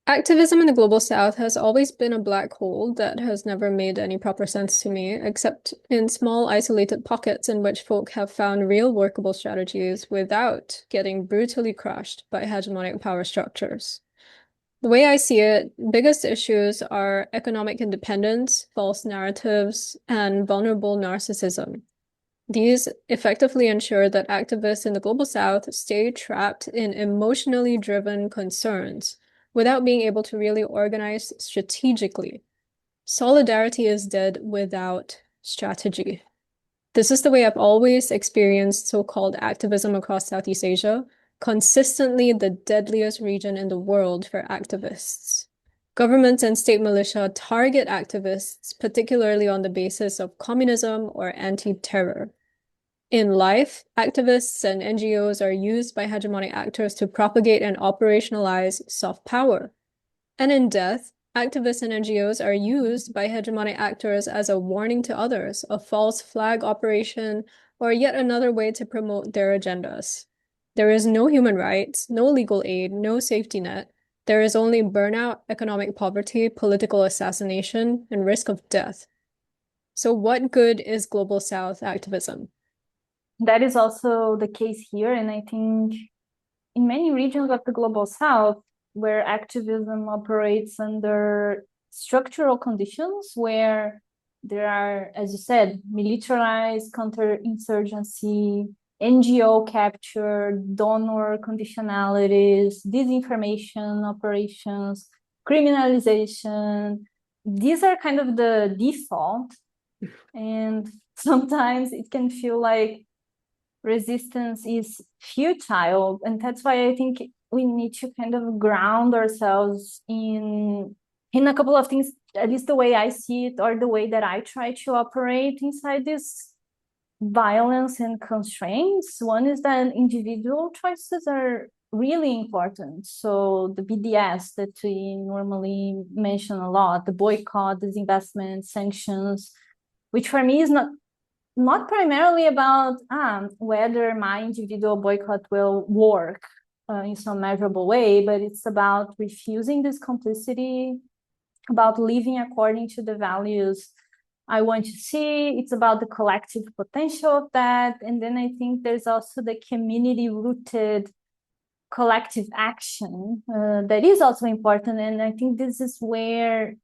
Activism in the Global South has always been a black hole that has never made any proper sense to me, except in small isolated pockets in which folk have found real workable strategies without getting brutally crushed by hegemonic power structures. The way I see it, biggest issues are economic independence, false narratives, and vulnerable narcissism. These effectively ensure that activists in the Global South stay trapped in emotionally driven concerns without being able to really organize strategically. Solidarity is dead without strategy. This is the way I've always experienced so-called activism across Southeast Asia, consistently the deadliest region in the world for activists. Governments and state militia target activists, particularly on the basis of communism or anti-terror. In life, activists and NGOs are used by hegemonic actors to propagate and operationalize soft power. And in death, activists and NGOs are used by hegemonic actors as a warning to others, a false flag operation, or yet another way to promote their agendas. There is no human rights, no legal aid, no safety net. There is only burnout, economic poverty, political assassination, and risk of death. So what good is Global South activism? That is also the case here. And I think in many regions of the Global South, where activism operates under structural conditions where there are, as you said, militarized counterinsurgency, NGO capture, donor conditionalities, disinformation operations, criminalization. These are kind of the default. And sometimes it can feel like resistance is futile. And that's why I think we need to kind of ground ourselves in a couple of things, at least the way I see it, or the way that I try to operate inside this violence and constraints. One is that individual choices are really important. So the BDS that we normally mention a lot, the boycott, disinvestment, sanctions, which for me is not primarily about whether my individual boycott will work in some measurable way, but it's about refusing this complicity, about living according to the values I want to see. It's about the collective potential of that. And then I think there's also the community-rooted collective action that is also important. And I think this is where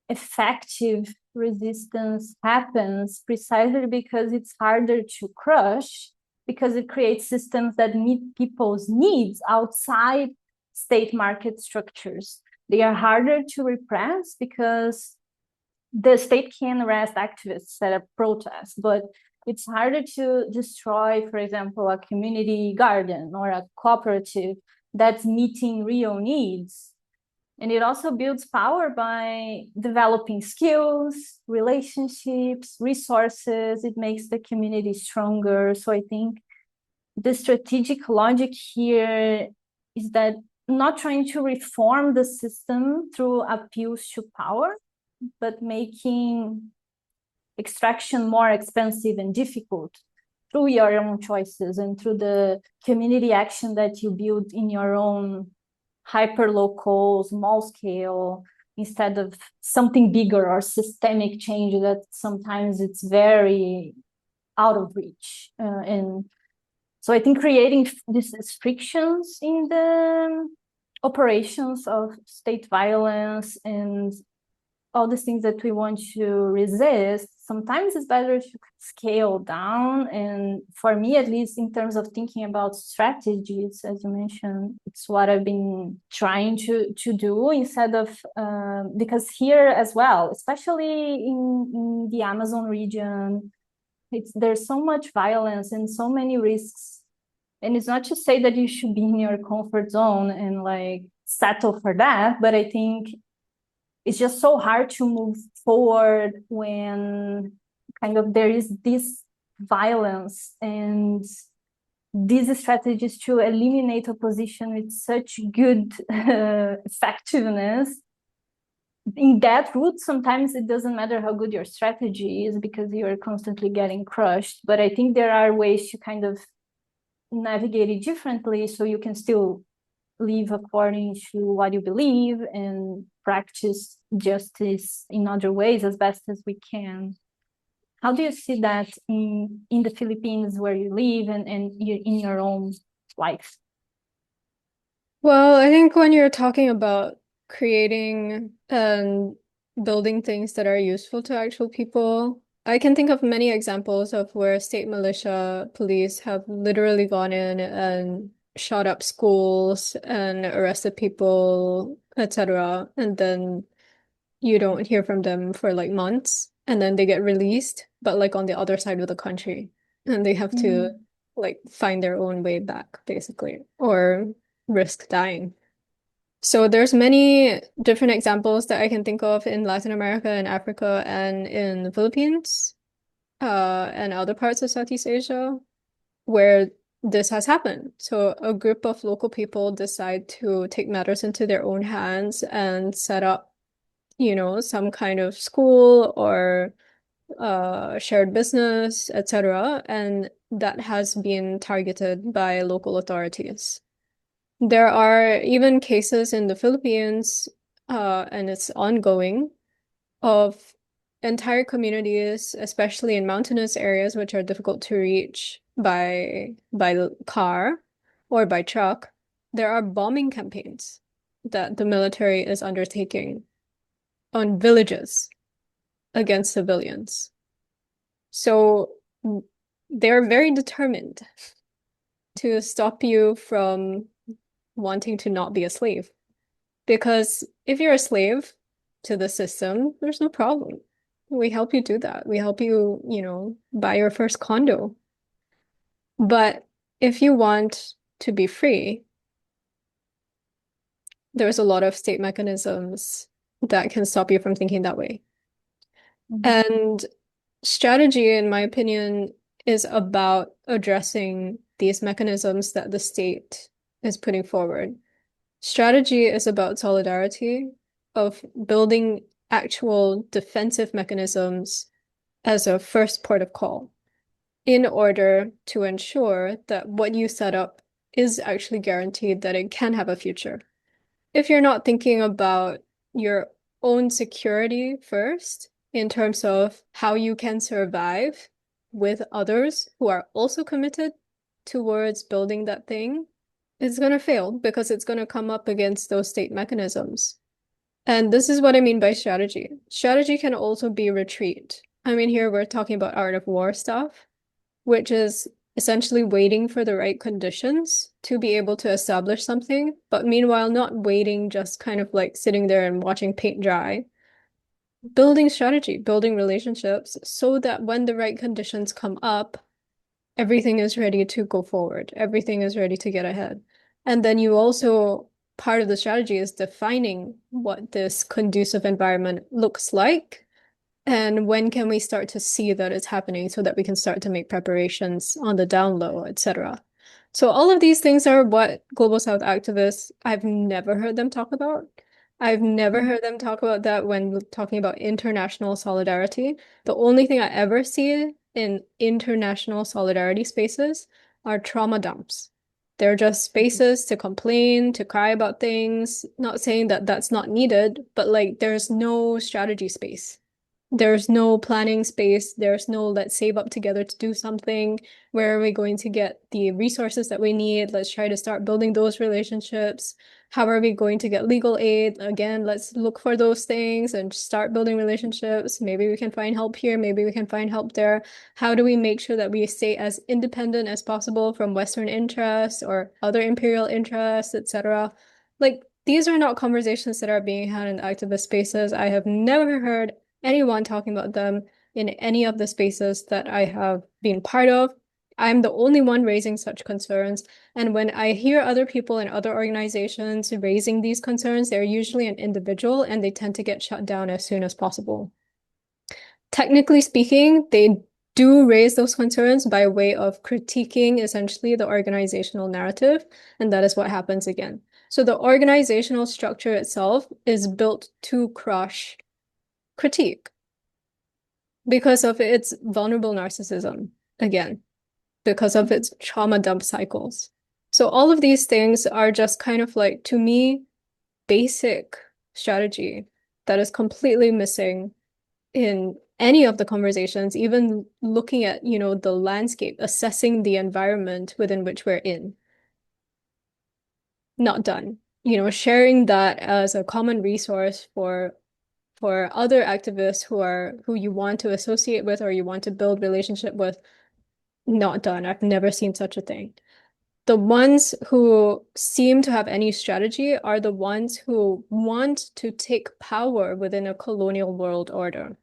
effective resistance happens, precisely because it's harder to crush, because it creates systems that meet people's needs outside state market structures. They are harder to repress because the state can arrest activists at a protest, but it's harder to destroy, for example, a community garden or a cooperative that's meeting real needs. And it also builds power by developing skills, relationships, resources. It makes the community stronger. So I think the strategic logic here is that not trying to reform the system through appeals to power, but making extraction more expensive and difficult through your own choices and through the community action that you build in your own hyper-local, small scale, instead of something bigger or systemic change that sometimes it's very out of reach. And so I think creating these frictions in the operations of state violence and all these things that we want to resist, sometimes it's better to scale down. And for me, at least in terms of thinking about strategies, as you mentioned, it's what I've been trying to do instead of, because here as well, especially in the Amazon region, there's so much violence and so many risks. And it's not to say that you should be in your comfort zone and like settle for that, but I think it's just so hard to move forward when kind of there is this violence and these strategies to eliminate opposition with such good effectiveness. In that route, sometimes it doesn't matter how good your strategy is because you're constantly getting crushed. But I think there are ways to kind of navigate it differently so you can still live according to what you believe and practice justice in other ways as best as we can. How do you see that in the Philippines where you live and in your own life? Well, I think when you're talking about creating and building things that are useful to actual people, I can think of many examples of where state militia police have literally gone in and shot up schools and arrested people, etc. And then you don't hear from them for like months, and then they get released, but like on the other side of the country, and they have to like find their own way back, basically, or risk dying. So there's many different examples that I can think of in Latin America and Africa and in the Philippines, and other parts of Southeast Asia where this has happened. So a group of local people decide to take matters into their own hands and set up, some kind of school or shared business, etc. And that has been targeted by local authorities. There are even cases in the Philippines, and it's ongoing, of entire communities, especially in mountainous areas, which are difficult to reach by car or by truck. There are bombing campaigns that the military is undertaking on villages against civilians. So they're very determined to stop you from wanting to not be a slave. Because if you're a slave to the system, there's no problem. We help you do that. We help you, buy your first condo. But if you want to be free, there's a lot of state mechanisms that can stop you from thinking that way. And strategy, in my opinion, is about addressing these mechanisms that the state is putting forward. Strategy is about solidarity, of building actual defensive mechanisms as a first port of call in order to ensure that what you set up is actually guaranteed that it can have a future. If you're not thinking about your own security first, in terms of how you can survive with others who are also committed towards building that thing, it's going to fail because it's going to come up against those state mechanisms. And this is what I mean by strategy. Strategy can also be retreat. I mean, here we're talking about art of war stuff, which is essentially waiting for the right conditions to be able to establish something, but meanwhile, not waiting, just kind of like sitting there and watching paint dry. Building strategy, building relationships so that when the right conditions come up, everything is ready to go forward. Everything is ready to get ahead. And then you also, part of the strategy is defining what this conducive environment looks like. And when can we start to see that it's happening so that we can start to make preparations on the down low, etc. So all of these things are what Global South activists, I've never heard them talk about. I've never heard them talk about that when talking about international solidarity. The only thing I ever see in international solidarity spaces are trauma dumps. They're just spaces to complain, to cry about things, not saying that that's not needed, but like there's no strategy space. There's no planning space. There's no let's save up together to do something. Where are we going to get the resources that we need? Let's try to start building those relationships. How are we going to get legal aid? Again, let's look for those things and start building relationships. Maybe we can find help here. Maybe we can find help there. How do we make sure that we stay as independent as possible from Western interests or other imperial interests, etc.? Like, these are not conversations that are being had in activist spaces. I have never heard anyone talking about them in any of the spaces that I have been part of. I'm the only one raising such concerns. And when I hear other people in other organizations raising these concerns, they're usually an individual and they tend to get shut down as soon as possible. Technically speaking, they do raise those concerns by way of critiquing essentially the organizational narrative, and that is what happens again. So the organizational structure itself is built to crush critique because of its vulnerable narcissism, again, because of its trauma dump cycles. So all of these things are just kind of like, to me, basic strategy that is completely missing in any of the conversations, even looking at, the landscape, assessing the environment within which we're in. Not done. Sharing that as a common resource for other activists who you want to associate with or you want to build relationship with, not done. I've never seen such a thing. The ones who seem to have any strategy are the ones who want to take power within a colonial world order.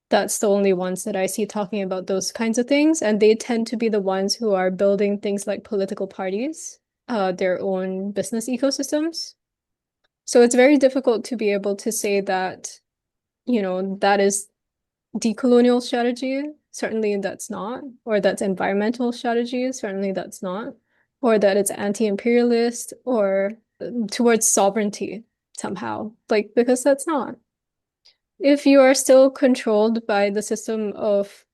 That's the only ones that I see talking about those kinds of things. And they tend to be the ones who are building things like political parties, their own business ecosystems. So it's very difficult to be able to say that, that is decolonial strategy. Certainly that's not, or that's environmental strategy. Certainly that's not, or that it's anti-imperialist or towards sovereignty somehow. Like, because that's not. If you are still controlled by the system of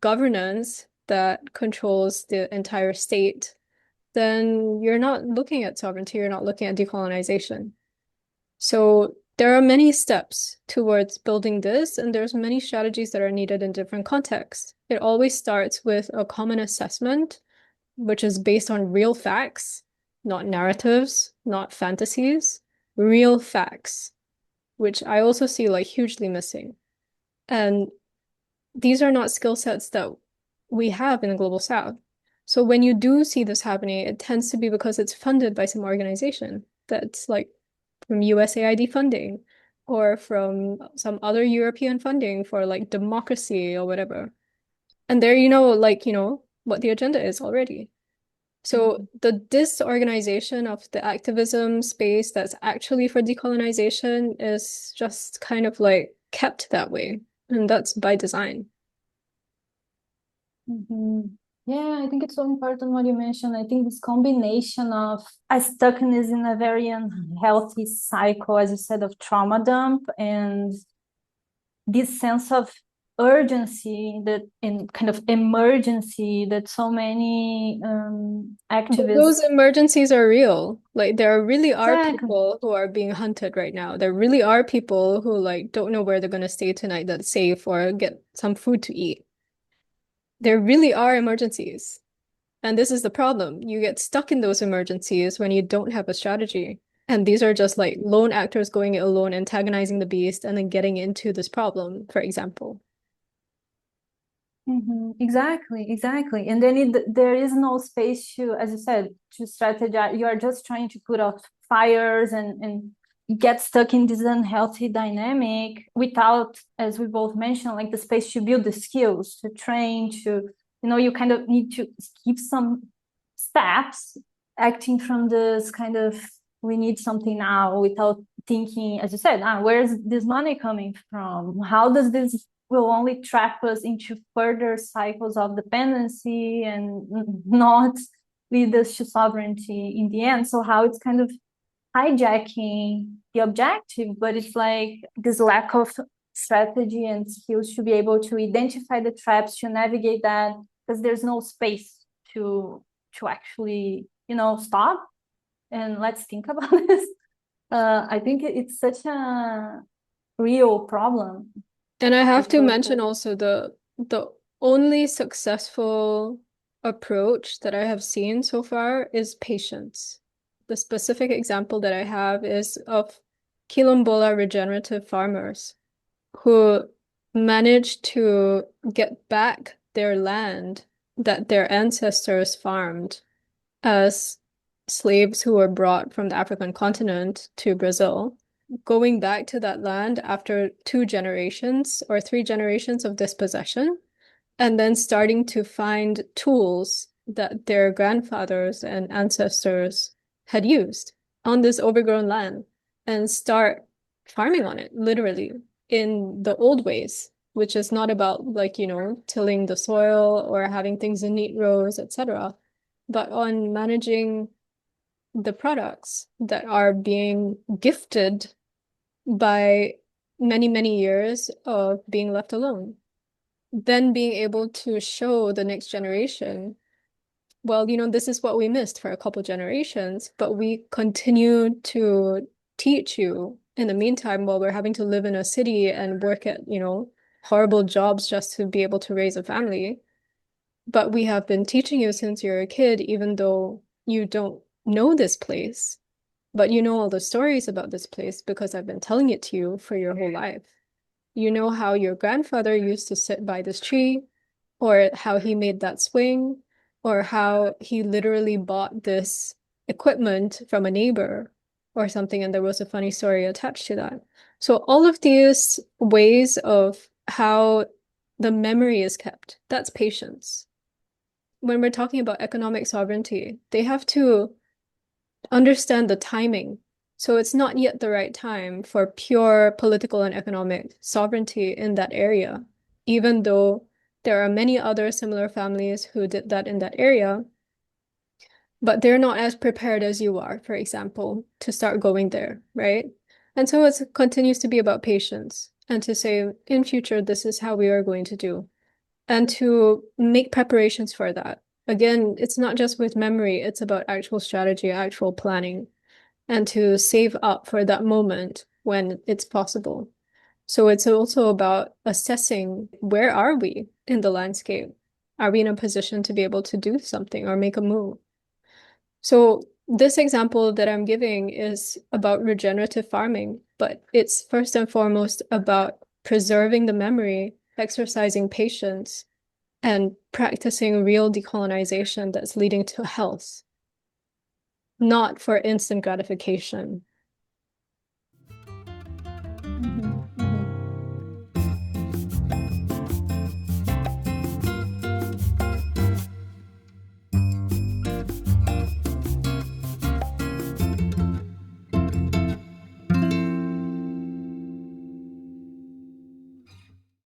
governance that controls the entire state, then you're not looking at sovereignty, you're not looking at decolonization. So there are many steps towards building this, and there's many strategies that are needed in different contexts. It always starts with a common assessment, which is based on real facts, not narratives, not fantasies, real facts, which I also see like hugely missing. And these are not skill sets that we have in the Global South. So when you do see this happening, it tends to be because it's funded by some organization that's like from USAID funding or from some other European funding for like democracy or whatever. And there, what the agenda is already. So the disorganization of the activism space that's actually for decolonization is just kind of like kept that way. And that's by design. Yeah, I think it's so important what you mentioned. I think this combination of a stuckness in a very unhealthy cycle, as you said, of trauma dump and this sense of urgency that and kind of emergency that so many But activists. those emergencies are real. Like there really are Exactly. people who are being hunted right now. There really are people who like don't know where they're gonna stay tonight that's safe or get some food to eat. There really are emergencies. And this is the problem. You get stuck in those emergencies when you don't have a strategy. And these are just like lone actors going it alone, antagonizing the beast, and then getting into this problem, for example. Exactly. And then there is no space to, as you said, to strategize. You are just trying to put out fires and get stuck in this unhealthy dynamic without, as we both mentioned, like the space to build the skills, to train, you kind of need to keep some steps acting from this kind of, we need something now without thinking, as you said, where's this money coming from? How does this will only trap us into further cycles of dependency and not lead us to sovereignty in the end. So how it's kind of hijacking the objective, but it's like this lack of strategy and skills to be able to identify the traps, to navigate that, because there's no space to actually, stop and let's think about this. I think it's such a real problem. And I have to mention also the only successful approach that I have seen so far is patience. The specific example that I have is of Quilombola regenerative farmers who managed to get back their land that their ancestors farmed as slaves who were brought from the African continent to Brazil, going back to that land after 2 generations or 3 generations of dispossession, and then starting to find tools that their grandfathers and ancestors had used on this overgrown land and start farming on it, literally, in the old ways, which is not about like, tilling the soil or having things in neat rows, etc., but on managing the products that are being gifted by many, many years of being left alone. Then being able to show the next generation well, this is what we missed for a couple generations, but we continue to teach you in the meantime while we're having to live in a city and work at, horrible jobs just to be able to raise a family. But we have been teaching you since you're a kid, even though you don't know this place, but you know all the stories about this place because I've been telling it to you for your whole life. You know how your grandfather used to sit by this tree, or how he made that swing, or how he literally bought this equipment from a neighbor or something, and there was a funny story attached to that. So all of these ways of how the memory is kept, that's patience. When we're talking about economic sovereignty, they have to understand the timing. So it's not yet the right time for pure political and economic sovereignty in that area, even though there are many other similar families who did that in that area, but they're not as prepared as you are, for example, to start going there, right? And so it continues to be about patience and to say, in future, this is how we are going to do, and to make preparations for that. Again, it's not just with memory, it's about actual strategy, actual planning, and to save up for that moment when it's possible. So it's also about assessing, where are we in the landscape? Are we in a position to be able to do something or make a move? So this example that I'm giving is about regenerative farming, but it's first and foremost about preserving the memory, exercising patience, and practicing real decolonization that's leading to health, not for instant gratification.